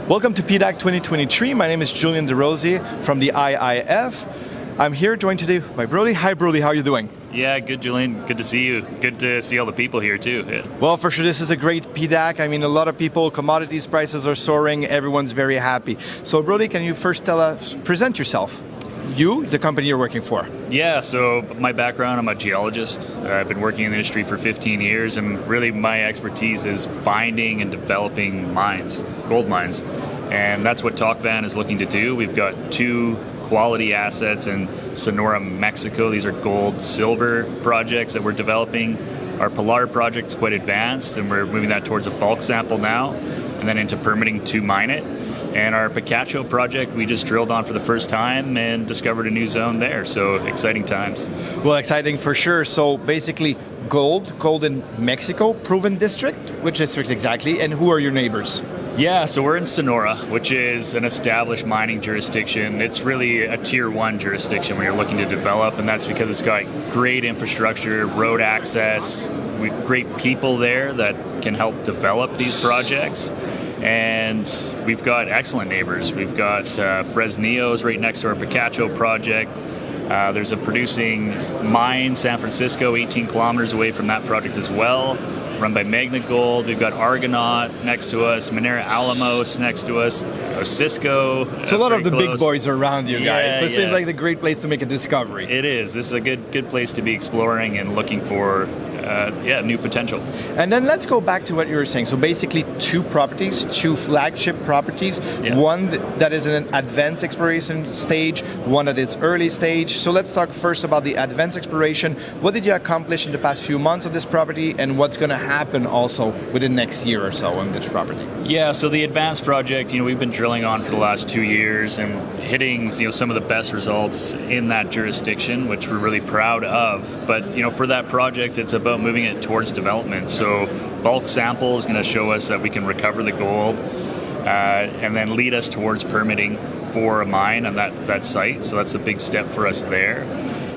Welcome to PDAC 2023. My name is Julian DeRosie from the IIF. I'm here joined today by Brodie. Hi Brodie, how are you doing? Yeah, good Julian. Good to see you. Good to see all the people here too. Yeah. Well, for sure, this is a great PDAC. I mean, a lot of people, commodities prices are soaring, everyone's very happy. So Brodie, can you first present yourself? You, the company you're working for. Yeah, so my background, I'm a geologist. I've been working in the industry for 15 years, and really my expertise is finding and developing mines, gold mines. And that's what Tocvan is looking to do. We've got two quality assets in Sonora, Mexico. These are gold, silver projects that we're developing. Our Pilar project is quite advanced, and we're moving that towards a bulk sample now, and then into permitting to mine it. And our Picacho project, we just drilled on for the first time and discovered a new zone there. So exciting times. Well, exciting for sure. So basically, gold in Mexico, proven district? Which district exactly? And who are your neighbors? Yeah, so we're in Sonora, which is an established mining jurisdiction. It's really a tier 1 jurisdiction when you're looking to develop, and that's because it's got great infrastructure, road access, great people there that can help develop these projects. And we've got excellent neighbors. We've got Fresnillo's right next to our Picacho project. There's a producing mine, San Francisco, 18 kilometers away from that project as well, run by Magna Gold. We've got Argonaut next to us, Minera Alamos next to us, Cisco. So a lot of the big boys are around you guys. Yeah, so it seems like a great place to make a discovery. It is. This is a good place to be exploring and looking for new potential. And then let's go back to what you were saying. So basically two properties, two flagship properties, one that is in an advanced exploration stage, one that is early stage. So let's talk first about the advanced exploration. What did you accomplish in the past few months of this property, and what's going to happen also within the next year or so on this property? Yeah, so the advanced project, we've been drilling on for the last 2 years and hitting some of the best results in that jurisdiction, which we're really proud of. But for that project, it's about moving it towards development. So bulk sample is going to show us that we can recover the gold and then lead us towards permitting for a mine on that site. So that's a big step for us there.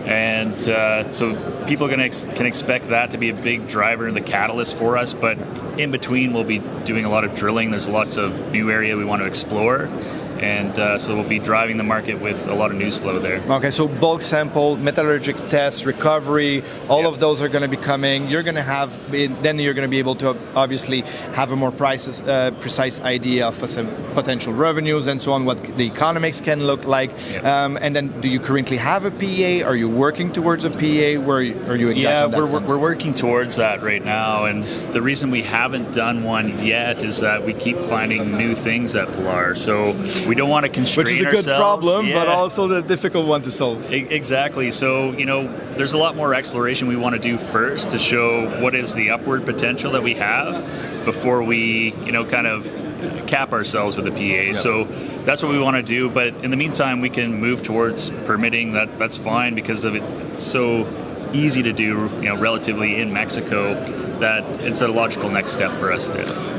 And so people can expect that to be a big driver, the catalyst for us. But in between, we'll be doing a lot of drilling. There's lots of new area we want to explore. And so we'll be driving the market with a lot of news flow there. Okay, so bulk sample, metallurgic tests, recovery, all of those are going to be coming. You're going to have, then you're going to be able to obviously have a more precise idea of potential revenues and so on, what the economics can look like. And then, do you currently have a PEA? Are you working towards a PEA? Where are you exactly? Yeah, we're working towards that right now. And the reason we haven't done one yet is that we keep finding new things at Pilar. So we don't want to constrain ourselves. Which is a good problem, but also the difficult one to solve. Exactly. So, there's a lot more exploration we want to do first to show what is the upward potential that we have before we, kind of cap ourselves with a PEA. So that's what we want to do. But in the meantime, we can move towards permitting. That's fine because of it's so easy to do, relatively in Mexico, that it's a logical next step for us.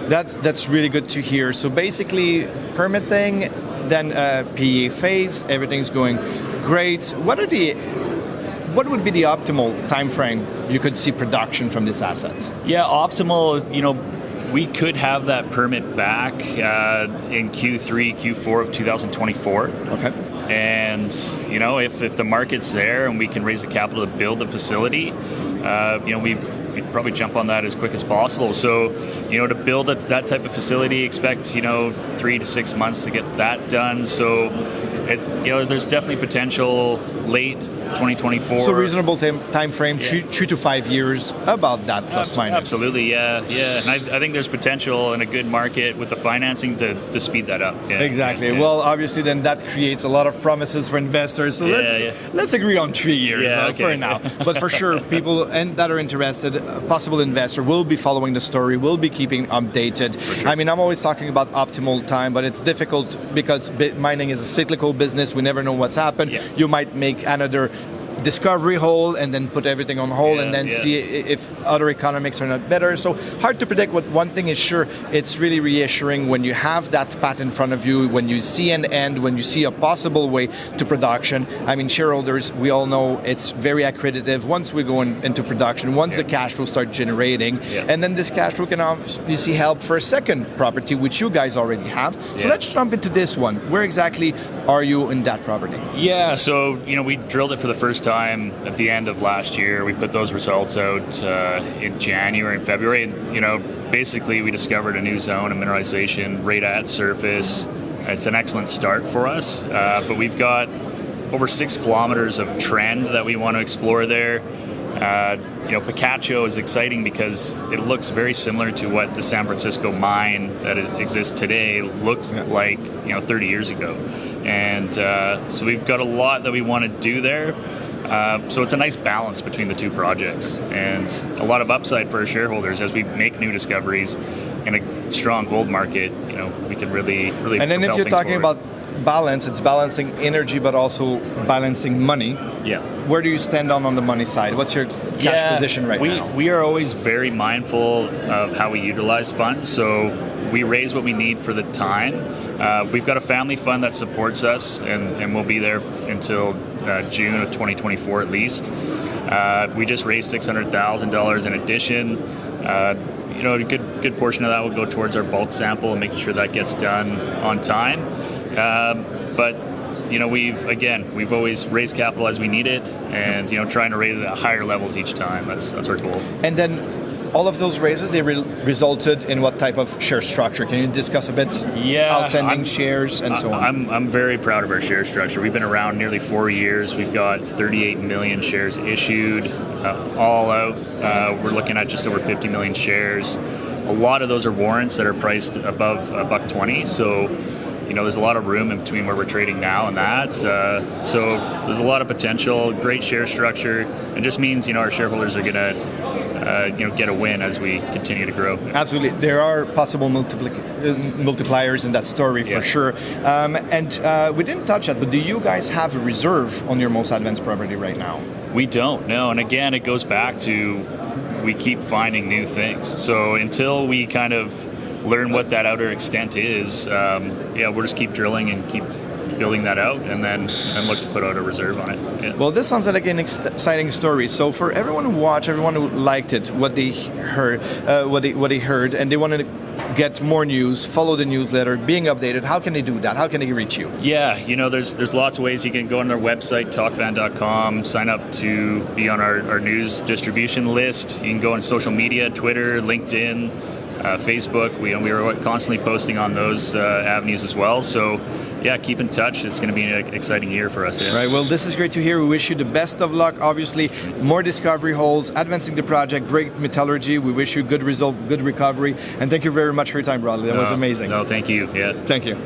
That's really good to hear. So basically, permitting, then PEA phase, everything's going great. What would be the optimal time frame you could see production from this asset? Yeah, optimal, we could have that permit back in Q3, Q4 of 2024. Okay. And, if the market's there and we can raise the capital to build the facility, we'd probably jump on that as quick as possible. So, to build that type of facility, expect, 3 to 6 months to get that done. So, there's definitely potential late 2024. So reasonable time frame, 3 to 5 years, about that plus minus. Absolutely, yeah. And I think there's potential in a good market with the financing to speed that up. Yeah. Exactly. Yeah. Well, obviously then that creates a lot of promises for investors. So let's agree on 3 years for now. But for sure, people that are interested, a possible investor will be following the story, will be keeping updated. Sure. I mean, I'm always talking about optimal time, but it's difficult because mining is a cyclical business. We never know what's happened. Yeah. You might make another discovery hole and then put everything on hold and then see if other economics are not better. So hard to predict. What one thing is sure, it's really reassuring when you have that path in front of you, when you see an end, when you see a possible way to production. I mean, shareholders, we all know it's very accretive once we go into production, once the cash flow starts generating, and then this cash flow can obviously help for a second property, which you guys already have. So let's jump into this one. Where exactly are you in that property? Yeah, so we drilled it for the first time at the end of last year. We put those results out in January and February, and basically we discovered a new zone of mineralization right at surface. It's an excellent start for us, but we've got over 6 kilometers of trend that we want to explore there. Picacho is exciting because it looks very similar to what the San Francisco mine that exists today looks like 30 years ago. And so we've got a lot that we want to do there. So it's a nice balance between the two projects and a lot of upside for our shareholders as we make new discoveries in a strong gold market. We can really and then if you're talking about balance, it's balancing energy but also balancing money. Where do you stand on the money side? What's your cash position right now? We are always very mindful of how we utilize funds, so we raise what we need for the time. We've got a family fund that supports us, and we'll be there until June of 2024 at least. We just raised $600,000 in addition. A good portion of that will go towards our bulk sample and making sure that gets done on time. But we've always raised capital as we need it, and trying to raise it at higher levels each time. That's our goal. And then all of those raises, they resulted in what type of share structure? Can you discuss a bit? Outstanding shares and so on. I'm very proud of our share structure. We've been around nearly 4 years. We've got 38 million shares issued, all out. We're looking at just over 50 million shares. A lot of those are warrants that are priced above $1.20. So there's a lot of room in between where we're trading now and that. So there's a lot of potential, great share structure. It just means, our shareholders are going to, get a win as we continue to grow. Absolutely. There are possible multipliers in that story for sure. And we didn't touch that, but do you guys have a reserve on your most advanced property right now? We don't, no. And again, it goes back to we keep finding new things. So until we kind of learn what that outer extent is, we'll just keep drilling and keep building that out and look to put out a reserve on it. Well, this sounds like an exciting story. So for everyone who watched, everyone who liked it, what they heard, and they wanted to get more news, follow the newsletter, being updated, how can they do that? How can they reach you? Yeah, there's lots of ways. You can go on our website, tocvan.com, sign up to be on our news distribution list. You can go on social media, Twitter, LinkedIn, Facebook. We are constantly posting on those avenues as well. So keep in touch. It's going to be an exciting year for us. Right. Well, this is great to hear. We wish you the best of luck. Obviously, more discovery holes, advancing the project, great metallurgy. We wish you good result, good recovery. And thank you very much for your time, Brodie. That was amazing. No, thank you. Yeah. Thank you.